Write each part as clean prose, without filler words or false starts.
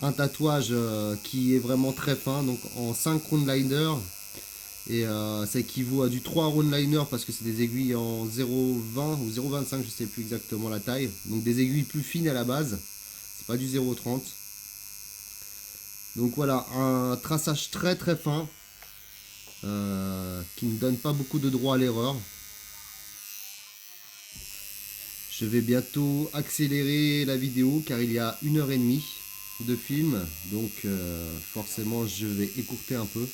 un tatouage qui est vraiment très fin, donc en 5 round liner. Et ça équivaut à du 3 round liner parce que c'est des aiguilles en 0,20 ou 0,25, je sais plus exactement la taille. Donc des aiguilles plus fines à la base, c'est pas du 0,30. Donc voilà, un traçage très très fin qui ne donne pas beaucoup de droit à l'erreur. Je vais bientôt accélérer la vidéo car il y a 1 h 30 de film, donc forcément je vais écourter un peu.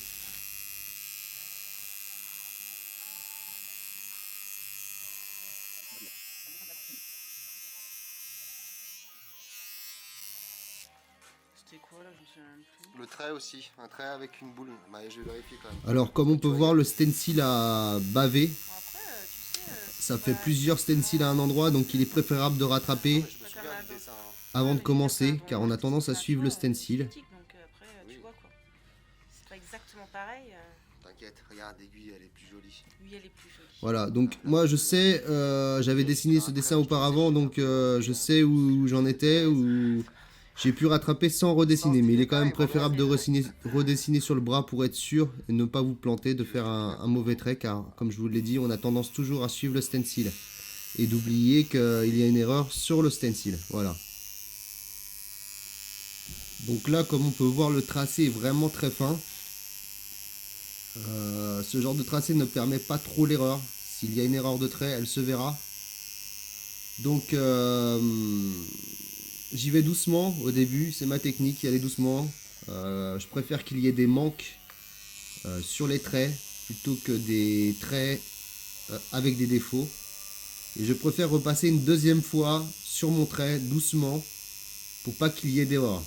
C'était quoi là, je me souviens même plus. Le trait aussi, un trait avec une boule, bah, je vais vérifier quand même. Alors comme on peut voir, le stencil a bavé, Bon, après, tu sais, ça c'est fait pas plusieurs stencils à un endroit, donc il est préférable de rattraper pas comme un don. avant Ouais, de mais je veux dire, c'est un commencer, don car on a artistique, tendance à enfin, tu suivre le vois, stencil. esthétique, donc après, tu vois quoi. C'est pas exactement pareil. T'inquiète, regarde, l'aiguille elle est plus jolie. Lui, elle est plus jolie. Voilà, donc moi je sais, j'avais dessiné ce dessin auparavant, donc je sais où j'en étais, où j'ai pu rattraper sans redessiner. Mais il est quand même préférable de redessiner sur le bras pour être sûr et ne pas vous planter, de faire un mauvais trait, car comme je vous l'ai dit, on a tendance toujours à suivre le stencil et d'oublier qu'il y a une erreur sur le stencil. Voilà. Donc là, comme on peut voir, le tracé est vraiment très fin. Ce genre de tracé ne permet pas trop l'erreur. S'il y a une erreur de trait, elle se verra. Donc j'y vais doucement au début, c'est ma technique, y aller doucement. Je préfère qu'il y ait des manques sur les traits plutôt que des traits avec des défauts. Et je préfère repasser une deuxième fois sur mon trait doucement pour pas qu'il y ait d'erreur.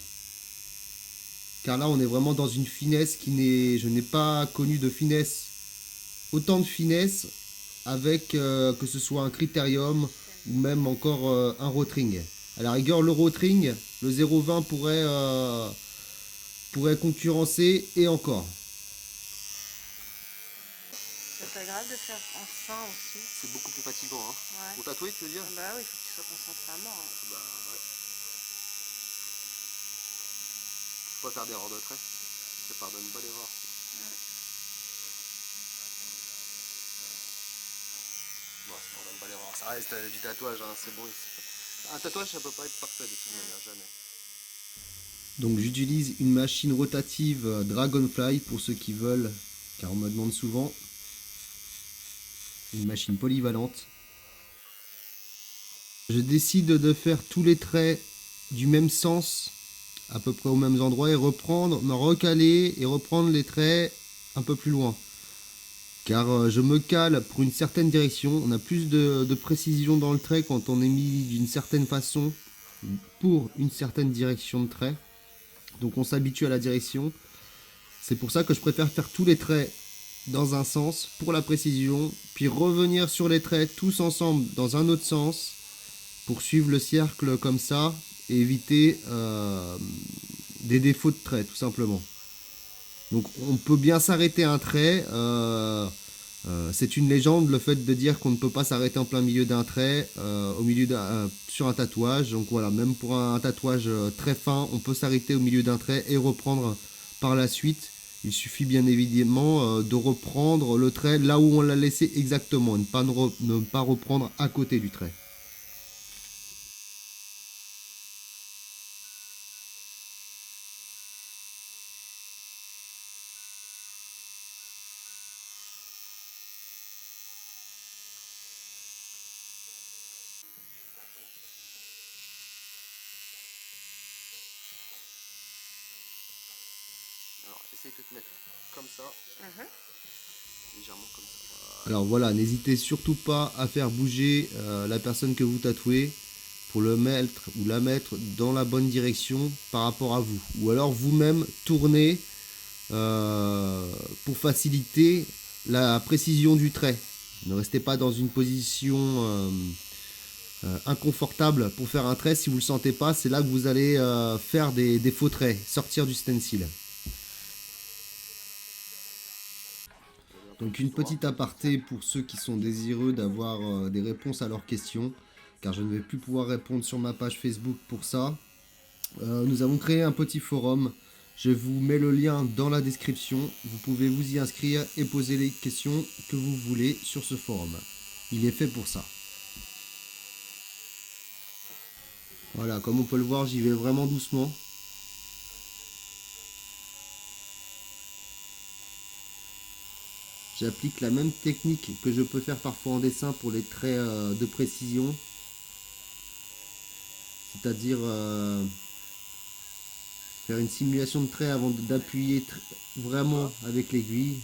Car là on est vraiment dans une finesse qui n'est. Je n'ai pas connu de finesse. Autant de finesse avec que ce soit un critérium ou même encore un rotring. À la rigueur, le rotring, le 0,20 pourrait concurrencer et encore. C'est pas grave de faire en fin aussi. C'est beaucoup plus fatigant. Hein. Ouais. Pour tatouer, tu veux dire? Bah oui, il faut que tu sois concentré à mort. Hein. Bah ouais. Faut pas faire d'erreur de trait. Ça pardonne pas l'erreur. Ouais. Bon, ça pardonne pas l'erreur. Ça reste du tatouage, hein, c'est bon. Un tatouage, ça peut pas être parfait de toute manière, jamais. Donc j'utilise une machine rotative Dragonfly pour ceux qui veulent, car on me demande souvent. Une machine polyvalente. Je décide de faire tous les traits du même sens, à peu près aux mêmes endroits, et reprendre, me recaler et reprendre les traits un peu plus loin. Car je me cale pour une certaine direction. On a plus de précision dans le trait quand on est mis d'une certaine façon pour une certaine direction de trait. Donc on s'habitue à la direction. C'est pour ça que je préfère faire tous les traits dans un sens pour la précision, puis revenir sur les traits tous ensemble dans un autre sens pour suivre le cercle comme ça et éviter des défauts de trait tout simplement. Donc on peut bien s'arrêter un trait. C'est une légende le fait de dire qu'on ne peut pas s'arrêter en plein milieu d'un trait, sur un tatouage. Donc voilà, même pour un tatouage très fin, on peut s'arrêter au milieu d'un trait et reprendre par la suite. Il suffit bien évidemment de reprendre le trait là où on l'a laissé exactement, ne pas reprendre à côté du trait. Alors, essaye de te mettre comme ça, légèrement comme ça. Alors voilà, n'hésitez surtout pas à faire bouger la personne que vous tatouez pour le mettre ou la mettre dans la bonne direction par rapport à vous. Ou alors vous-même tournez pour faciliter la précision du trait. Ne restez pas dans une position inconfortable pour faire un trait. Si vous ne le sentez pas, c'est là que vous allez faire des faux traits, sortir du stencil. Donc une petite aparté pour ceux qui sont désireux d'avoir des réponses à leurs questions, car je ne vais plus pouvoir répondre sur ma page Facebook pour ça. Nous avons créé un petit forum. Je vous mets le lien dans la description. Vous pouvez vous y inscrire et poser les questions que vous voulez sur ce forum. Il est fait pour ça. Voilà, comme on peut le voir, j'y vais vraiment doucement. J'applique la même technique que je peux faire parfois en dessin pour les traits de précision. C'est-à-dire faire une simulation de trait avant d'appuyer vraiment avec l'aiguille.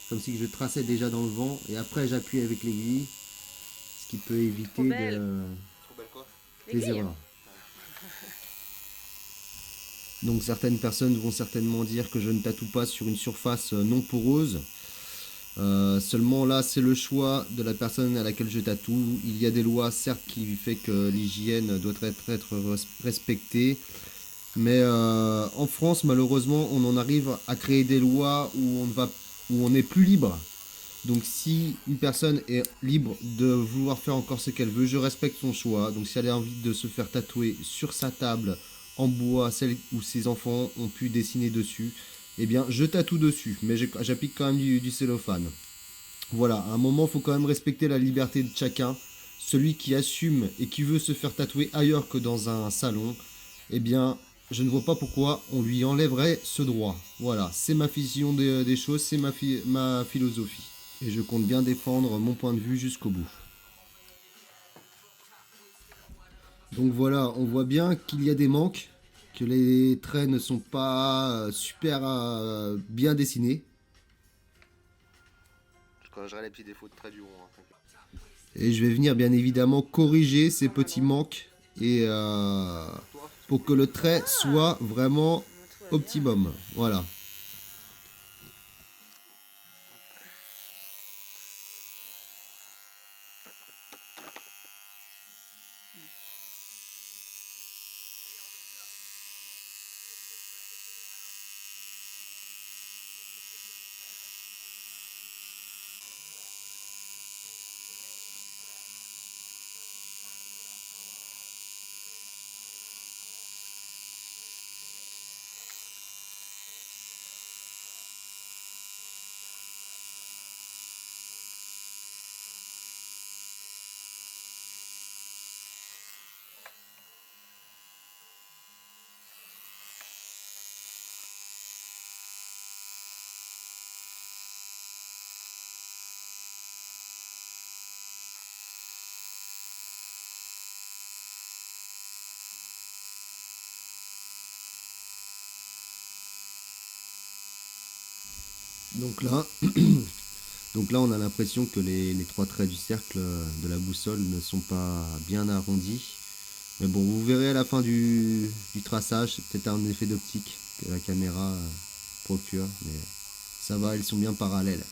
Comme si je traçais déjà dans le vent et après j'appuie avec l'aiguille. Ce qui peut éviter des erreurs. Donc certaines personnes vont certainement dire que je ne tatoue pas sur une surface non poreuse. Seulement là c'est le choix de la personne à laquelle je tatoue. Il y a des lois certes qui fait que l'hygiène doit être respectée. Mais en France malheureusement on en arrive à créer des lois où on est plus libre. Donc si une personne est libre de vouloir faire encore ce qu'elle veut, je respecte son choix. Donc si elle a envie de se faire tatouer sur sa table en bois, celle où ses enfants ont pu dessiner dessus, eh bien je tatoue dessus, mais j'applique quand même du cellophane. Voilà, à un moment, il faut quand même respecter la liberté de chacun. Celui qui assume et qui veut se faire tatouer ailleurs que dans un salon, eh bien, je ne vois pas pourquoi on lui enlèverait ce droit. Voilà, c'est ma vision des choses, c'est ma philosophie. Et je compte bien défendre mon point de vue jusqu'au bout. Donc voilà, on voit bien qu'il y a des manques, que les traits ne sont pas super bien dessinés. Je corrigerai les petits défauts de trait du rond. Et je vais venir bien évidemment corriger ces petits manques et pour que le trait soit vraiment optimum. Voilà. Donc là, donc là on a l'impression que les trois traits du cercle de la boussole ne sont pas bien arrondis. Mais bon, vous verrez à la fin du traçage, c'est peut-être un effet d'optique que la caméra procure, mais ça va, ils sont bien parallèles.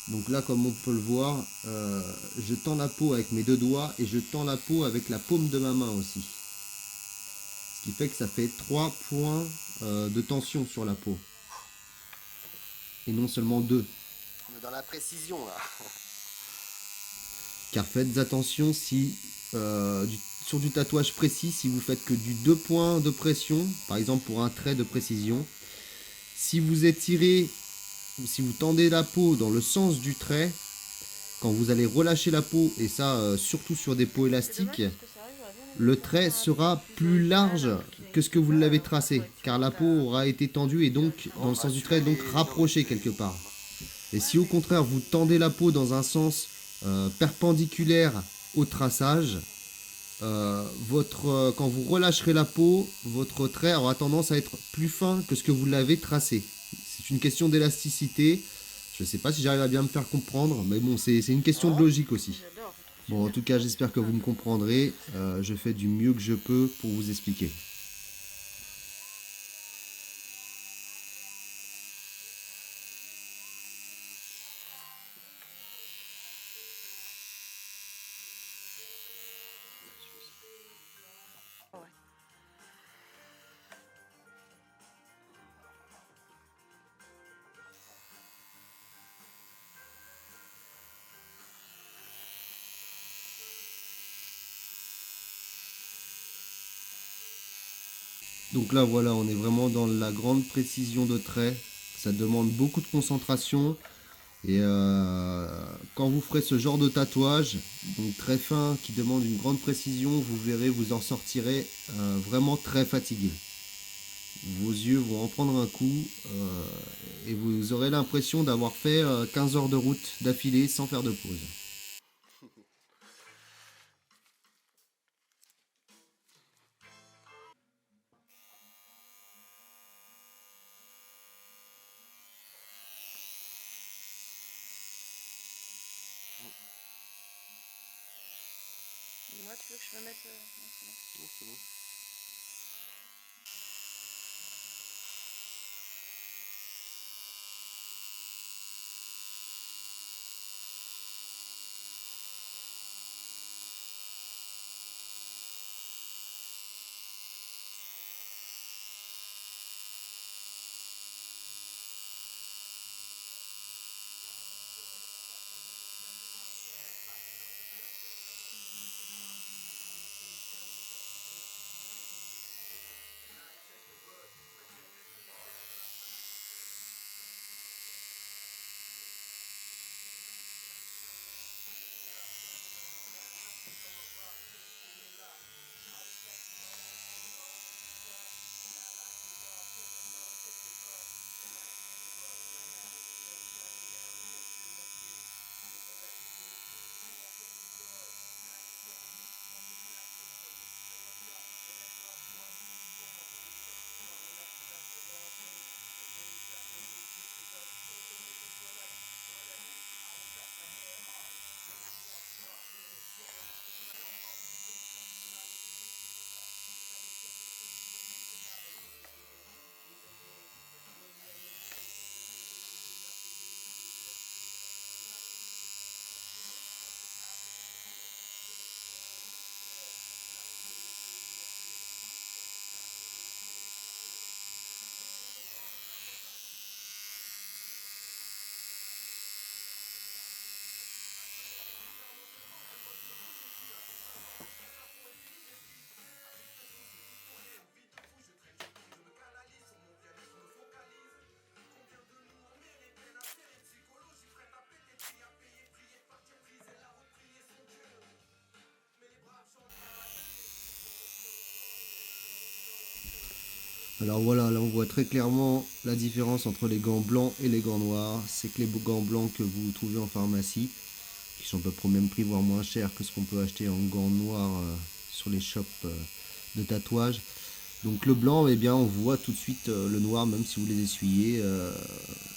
Donc là, comme on peut le voir, je tends la peau avec mes deux doigts et je tends la peau avec la paume de ma main aussi. Ce qui fait que ça fait 3 points de tension sur la peau. Et non seulement 2. On est dans la précision là. Car faites attention si sur du tatouage précis, si vous faites que du 2 points de pression, par exemple pour un trait de précision, si vous étirez, si vous tendez la peau dans le sens du trait, quand vous allez relâcher la peau, et ça surtout sur des peaux élastiques, le trait sera plus large que ce que vous l'avez tracé, car la peau aura été tendue et donc dans le sens du trait, donc rapprochée quelque part. Et si au contraire vous tendez la peau dans un sens perpendiculaire au traçage, quand vous relâcherez la peau, votre trait aura tendance à être plus fin que ce que vous l'avez tracé. C'est une question d'élasticité. Je ne sais pas si j'arrive à bien me faire comprendre, mais bon, c'est une question de logique aussi. Bon, en tout cas, j'espère que vous me comprendrez. Je fais du mieux que je peux pour vous expliquer. Donc là voilà, on est vraiment dans la grande précision de trait. Ça demande beaucoup de concentration. Et quand vous ferez ce genre de tatouage, donc très fin, qui demande une grande précision, vous verrez, vous en sortirez vraiment très fatigué. Vos yeux vont en prendre un coup et vous aurez l'impression d'avoir fait 15 heures de route d'affilée sans faire de pause. Dis-moi, tu veux que je me mette... non, c'est bon. Non, c'est bon. Alors voilà, là on voit très clairement la différence entre les gants blancs et les gants noirs. C'est que les gants blancs que vous trouvez en pharmacie, qui sont à peu près au même prix, voire moins cher que ce qu'on peut acheter en gants noirs sur les shops de tatouage. Donc le blanc, eh bien, on voit tout de suite le noir, même si vous les essuyez.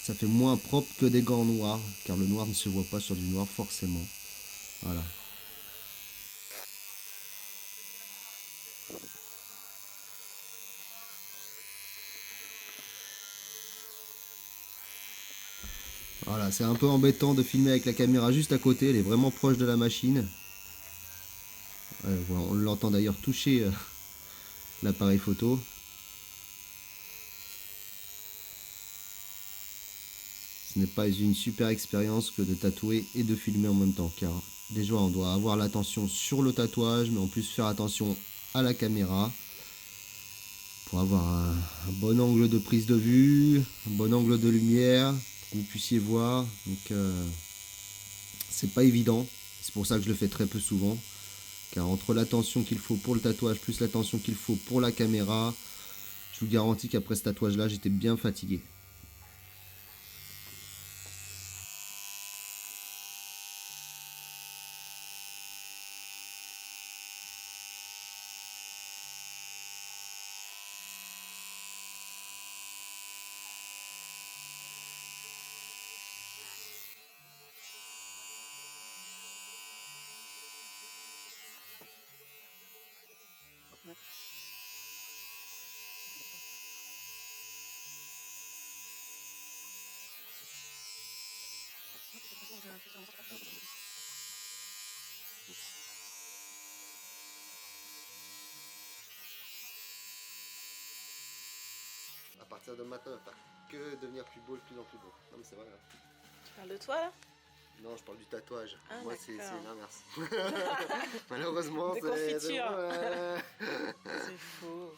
Ça fait moins propre que des gants noirs, car le noir ne se voit pas sur du noir forcément. Voilà. Voilà, c'est un peu embêtant de filmer avec la caméra juste à côté, elle est vraiment proche de la machine. Voilà, on l'entend d'ailleurs toucher l'appareil photo. Ce n'est pas une super expérience que de tatouer et de filmer en même temps, car déjà on doit avoir l'attention sur le tatouage, mais en plus faire attention à la caméra pour avoir un bon angle de prise de vue, un bon angle de lumière, pour que vous puissiez voir. Donc c'est pas évident, c'est pour ça que je le fais très peu souvent, car entre l'attention qu'il faut pour le tatouage plus l'attention qu'il faut pour la caméra, je vous garantis qu'après ce tatouage là j'étais bien fatigué. À partir de maintenant, il va que devenir plus beau, de plus en plus beau. Non mais c'est vrai. Hein. Tu parles de toi, là? Non, je parle du tatouage. Ah, Moi, c'est d'accord. l'inverse. Malheureusement, Des c'est... confitures. Ouais. C'est faux.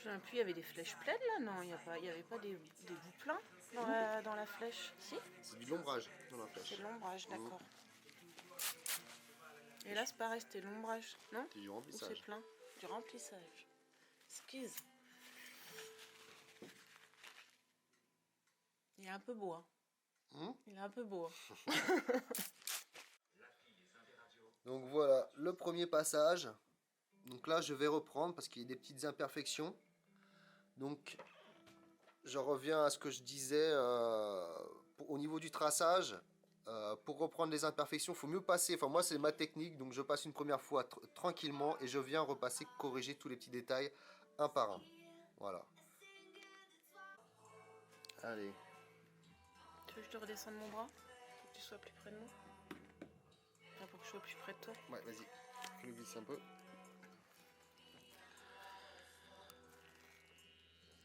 souviens plus, il y avait des flèches pleines là, non? Il y avait pas des bouts pleins dans la flèche? Si? C'est du l'ombrage dans la flèche. C'est de l'ombrage, d'accord. Et là, c'est pareil, c'était de l'ombrage, non? C'est du Ou remplissage. c'est plein? Du remplissage. Excuse. Il est un peu beau, hein. Il est un peu beau. Hein. Donc voilà, le premier passage. Donc là, je vais reprendre parce qu'il y a des petites imperfections. Donc, je reviens à ce que je disais au niveau du traçage. Pour reprendre les imperfections, il faut mieux passer. Enfin, moi, c'est ma technique. Donc, je passe une première fois tranquillement et je viens repasser, corriger tous les petits détails un par un. Voilà. Allez. Tu veux que je te redescende mon bras? Pour que tu sois plus près de moi? Enfin, pour que je sois plus près de toi. Ouais, vas-y. Je le glisse un peu.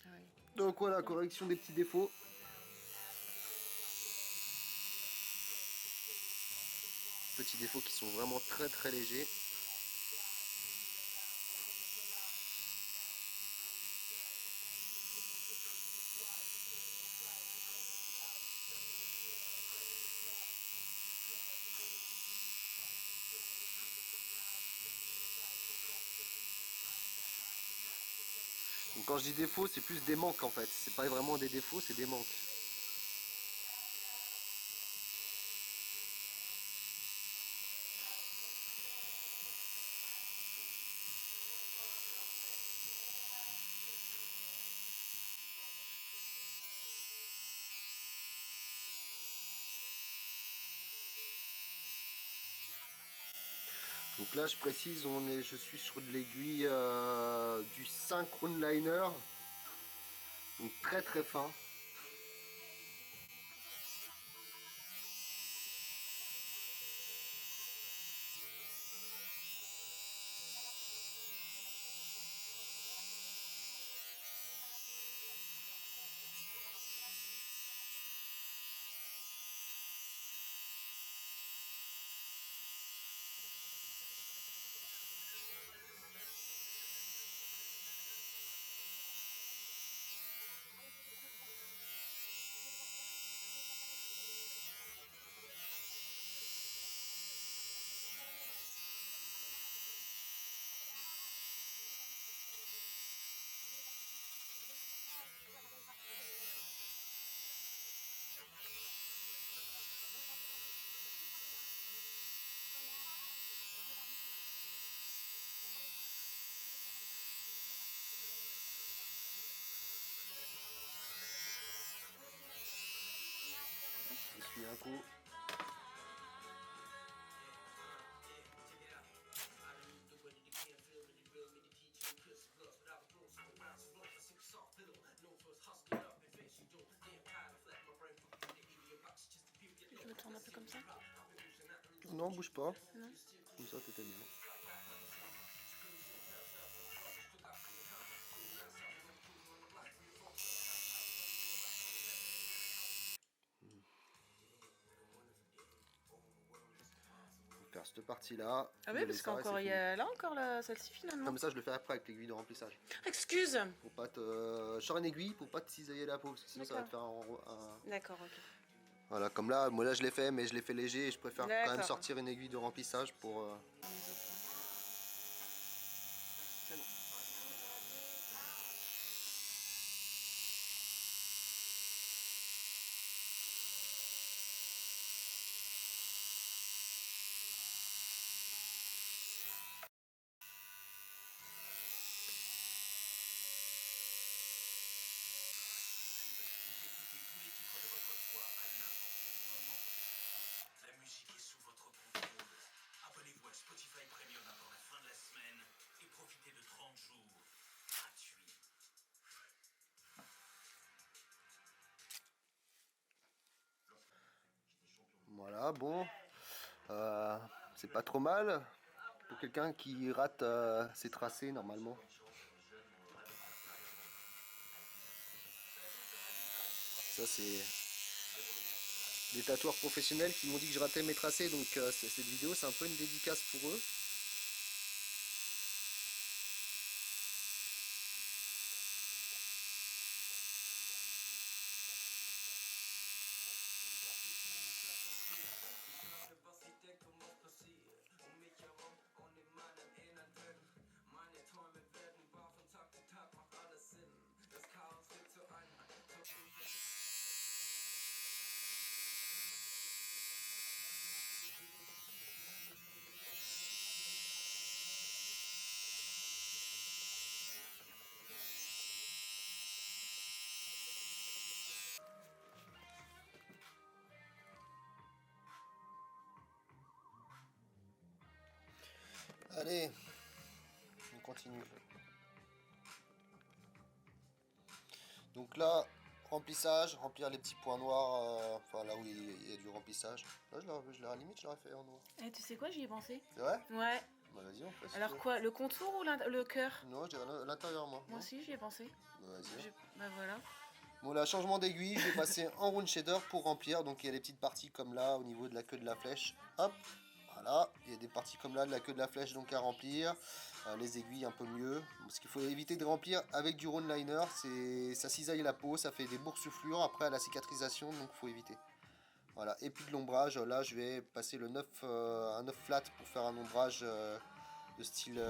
Ah oui. Donc voilà, correction des petits défauts. Petits défauts qui sont vraiment très très légers. Donc quand je dis défauts, c'est plus des manques en fait. C'est pas vraiment des défauts, c'est des manques. Donc là je précise, je suis sur de l'aiguille du Synchrone Liner. Donc très très fin. J'essuie un coup. Je me tourne un peu comme ça. Non, bouge pas. Non. Comme ça, tout est bien. Faire cette partie là. Ah oui, parce qu'encore il y a là encore celle-ci finalement. Comme ça je le fais après avec l'aiguille de remplissage. Excuse. Pour pas te. Je sors une aiguille pour pas te cisailler la peau parce que sinon ça va te faire un. D'accord, ok. Voilà, comme là, moi là je l'ai fait mais je l'ai fait léger et je préfère quand même sortir une aiguille de remplissage pour. C'est bon. La musique est sous votre contrôle. Abonnez-vous à Spotify Premium avant la fin de la semaine et profitez de 30 jours gratuits. Voilà, bon. C'est pas trop mal pour quelqu'un qui rate ses tracés normalement. Ça c'est des tatoueurs professionnels qui m'ont dit que je ratais mes tracés, donc cette vidéo c'est un peu une dédicace pour eux. Allez, on continue. Donc là, remplissage, remplir les petits points noirs, enfin là où il y a du remplissage. Là, à la limite, je l'aurais fait en noir. Eh, tu sais quoi, j'y ai pensé. C'est vrai? Ouais. Bah vas-y, on fait ça. Alors quoi, le contour ou le cœur? Non, je dirais l'intérieur, moi. Moi Non aussi, j'y ai pensé. Bah vas-y. Bah voilà. Bon là, changement d'aiguille, je vais passer en round shader pour remplir. Donc il y a des petites parties comme là, au niveau de la queue de la flèche. Hop, voilà. Il y a des parties comme là, de la queue de la flèche, donc à remplir. Les aiguilles un peu mieux. Parce qu'il faut éviter de remplir avec du round liner. Ça cisaille la peau, ça fait des boursouflures après à la cicatrisation, donc il faut éviter. Voilà, et puis de l'ombrage, là je vais passer le 9, un 9 flat pour faire un ombrage de style...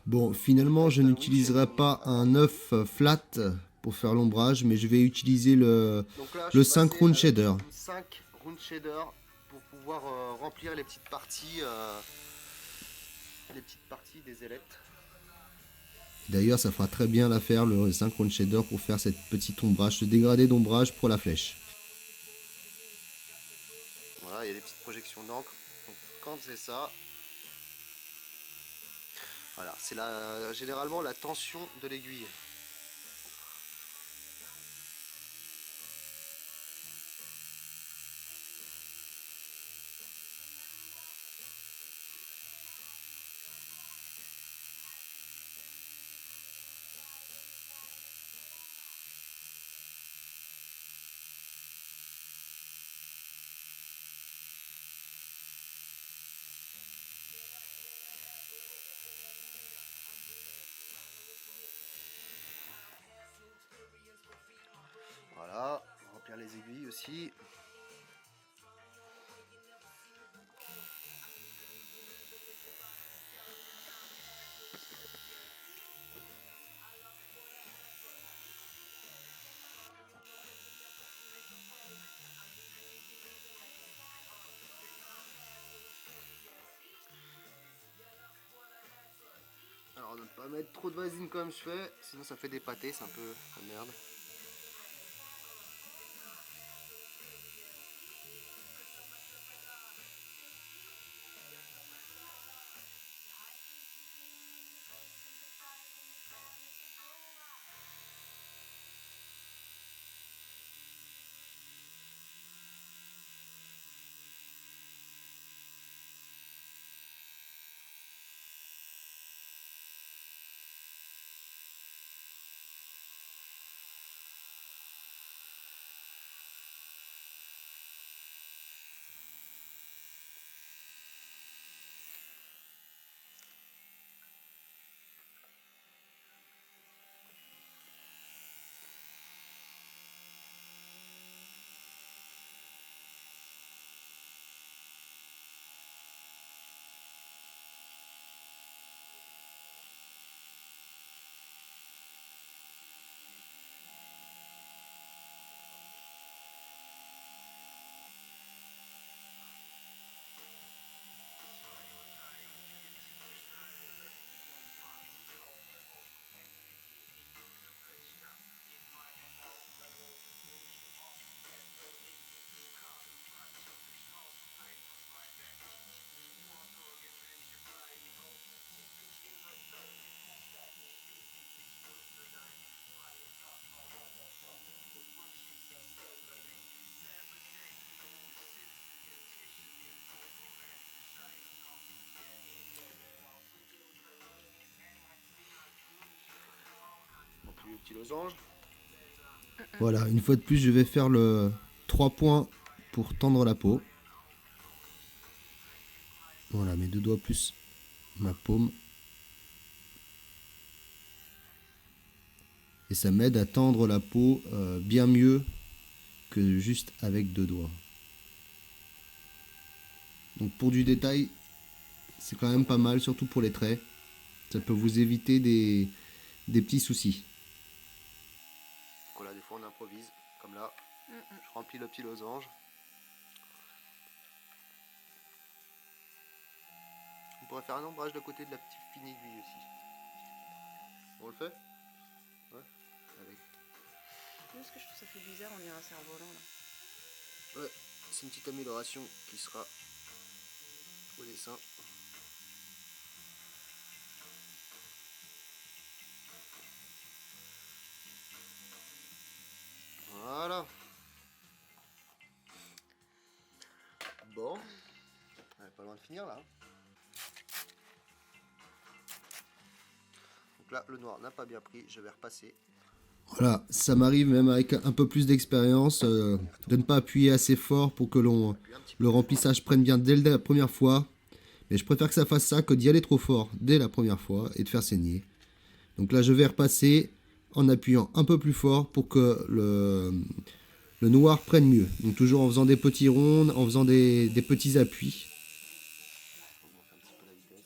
Bon, finalement, je Metal n'utiliserai Witch, pas voilà. un œuf flat pour faire l'ombrage, mais je vais utiliser Donc là, le je vais 5 passer round avec shader. une 5 round shader pour pouvoir remplir les petites parties des ailettes. D'ailleurs, ça fera très bien l'affaire, le 5 round shader, pour faire cette petite ombrage, ce dégradé d'ombrage pour la flèche. Voilà, il y a des petites projections d'encre. Donc quand c'est ça, voilà, c'est généralement la tension de l'aiguille. Voilà, remplir les aiguilles aussi. Alors ne pas mettre trop de vasine comme je fais, sinon ça fait des pâtés, c'est un peu la merde. Non plus le petit losange. Voilà, une fois de plus, je vais faire le 3 points pour tendre la peau. Voilà, mes deux doigts plus ma paume. Et ça m'aide à tendre la peau bien mieux que juste avec deux doigts. Donc pour du détail, c'est quand même pas mal, surtout pour les traits. Ça peut vous éviter des petits soucis. Voilà, des fois on improvise, comme là. Je remplis le petit losange. On pourrait faire un ombrage de côté de la petite fine aiguille aussi. On le fait? Ouais. Allez. Parce que je trouve ça fait bizarre, on dirait un cerf-volant là. Ouais, c'est une petite amélioration qui sera au dessin. de finir là. Donc là, le noir n'a pas bien pris, je vais repasser. Voilà, ça m'arrive même avec un peu plus d'expérience de ne pas appuyer assez fort pour que le remplissage prenne bien dès la première fois. Mais je préfère que ça fasse ça que d'y aller trop fort dès la première fois et de faire saigner. Donc là, je vais repasser en appuyant un peu plus fort pour que le noir prenne mieux. Donc toujours en faisant des petits ronds, en faisant des petits appuis. On monte un petit peu la vitesse.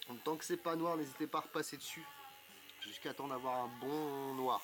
Donc, tant que c'est pas noir, n'hésitez pas à repasser dessus jusqu'à temps d'avoir un bon noir.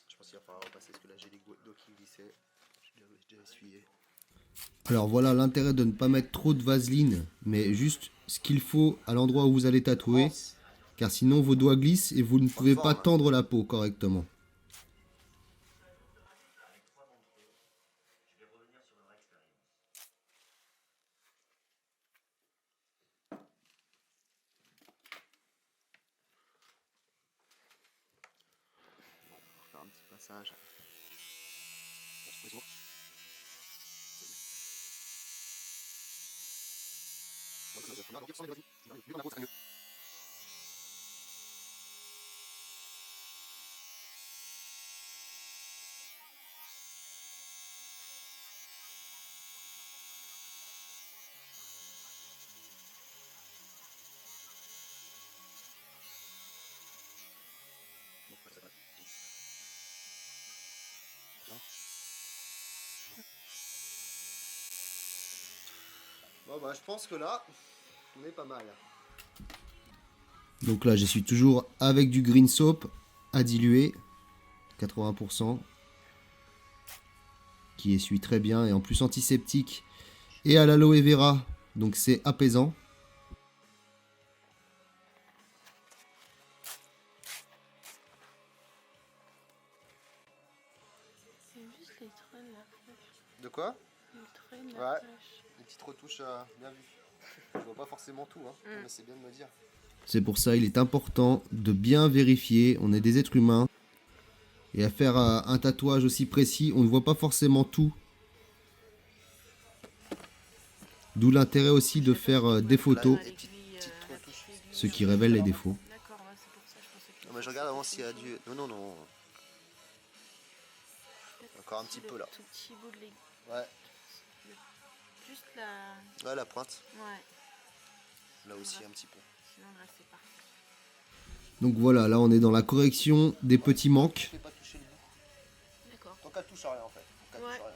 Je pense qu'il va falloir repasser parce que là j'ai les gouttes d'eau qui glissaient. J'ai déjà essuyé. Alors voilà l'intérêt de ne pas mettre trop de vaseline, mais juste ce qu'il faut à l'endroit où vous allez tatouer, car sinon vos doigts glissent et vous ne pouvez pas tendre la peau correctement. On va faire un petit passage. Bon bah je pense que là, on est pas mal. Donc là, je suis toujours avec du green soap à diluer, 80%, qui essuie très bien et en plus antiseptique, et à l'aloe vera, donc c'est apaisant. C'est juste les traits de la flèche. De quoi? Les traits de la Ouais. flèche. Des petites retouches bien vues. Je vois pas forcément tout, hein, mais c'est bien de me dire. C'est pour ça il est important de bien vérifier, on est des êtres humains, et à faire un tatouage aussi précis, on ne voit pas forcément tout. D'où l'intérêt aussi de faire des photos, ce qui révèle les défauts. D'accord, ouais, c'est pour ça, je pensais que. Non, mais je regarde avant s'il y a du. Non, non, non. Encore un petit peu là. Tout petit bout de l'aiguille. Ouais, Juste la. ouais, la pointe. Ouais, Là aussi un petit peu. sinon le reste c'est parfait. Donc voilà, là on est dans la correction des petits manques. Fais pas toucher le bout. D'accord. Tant qu'elle touche à rien en fait. Tant qu'elle Ouais. touche à rien.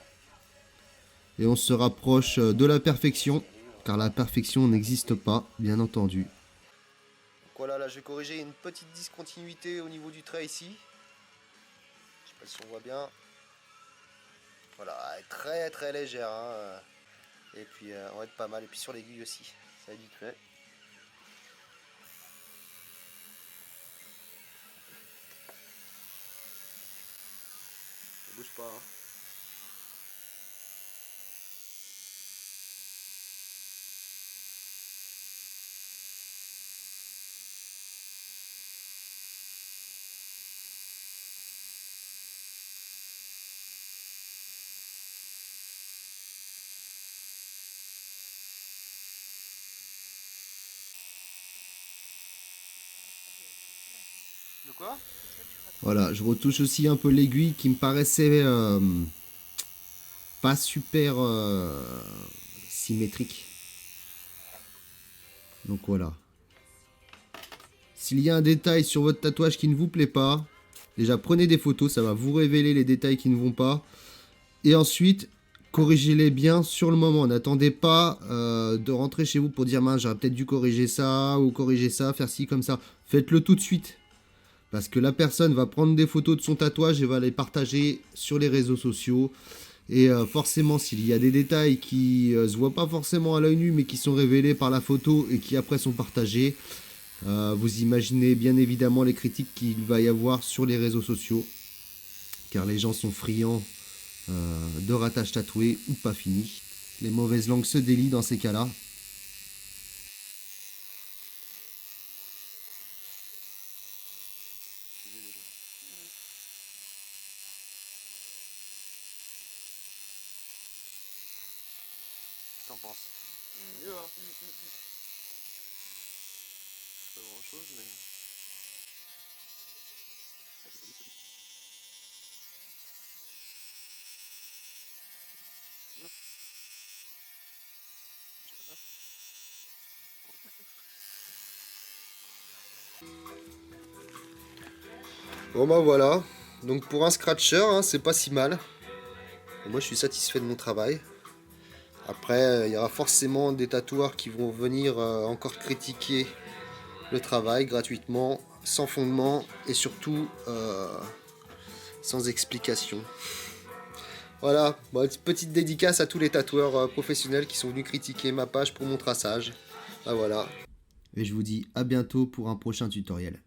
Et on se rapproche de la perfection, car la perfection n'existe pas, bien entendu. Donc voilà, là je vais corriger une petite discontinuité au niveau du trait ici. Je sais pas si on voit bien. Voilà, elle est très très légère. Hein. Et puis on va être pas mal. Et puis sur l'aiguille aussi. Ça va être vite fait. Ça bouge pas. Hein. De quoi? Voilà, je retouche aussi un peu l'aiguille qui me paraissait pas super symétrique. Donc voilà. S'il y a un détail sur votre tatouage qui ne vous plaît pas, déjà prenez des photos, ça va vous révéler les détails qui ne vont pas. Et ensuite, corrigez-les bien sur le moment. N'attendez pas de rentrer chez vous pour dire mince, j'aurais peut-être dû corriger ça ou corriger ça, faire ci comme ça. Faites-le tout de suite. Parce que la personne va prendre des photos de son tatouage et va les partager sur les réseaux sociaux. Et forcément, s'il y a des détails qui se voient pas forcément à l'œil nu, mais qui sont révélés par la photo et qui après sont partagés, vous imaginez bien évidemment les critiques qu'il va y avoir sur les réseaux sociaux. Car les gens sont friands de rattaches tatouées ou pas finies. Les mauvaises langues se délient dans ces cas-là. T'en penses? C'est mieux, hein? Pas grand chose, mais. Bon bah voilà, donc pour un scratcher, hein, c'est pas si mal. Et moi je suis satisfait de mon travail. Après, il y aura forcément des tatoueurs qui vont venir encore critiquer le travail gratuitement, sans fondement et surtout sans explication. Voilà, bon, petite dédicace à tous les tatoueurs professionnels qui sont venus critiquer ma page pour mon traçage. Ah voilà. Et je vous dis à bientôt pour un prochain tutoriel.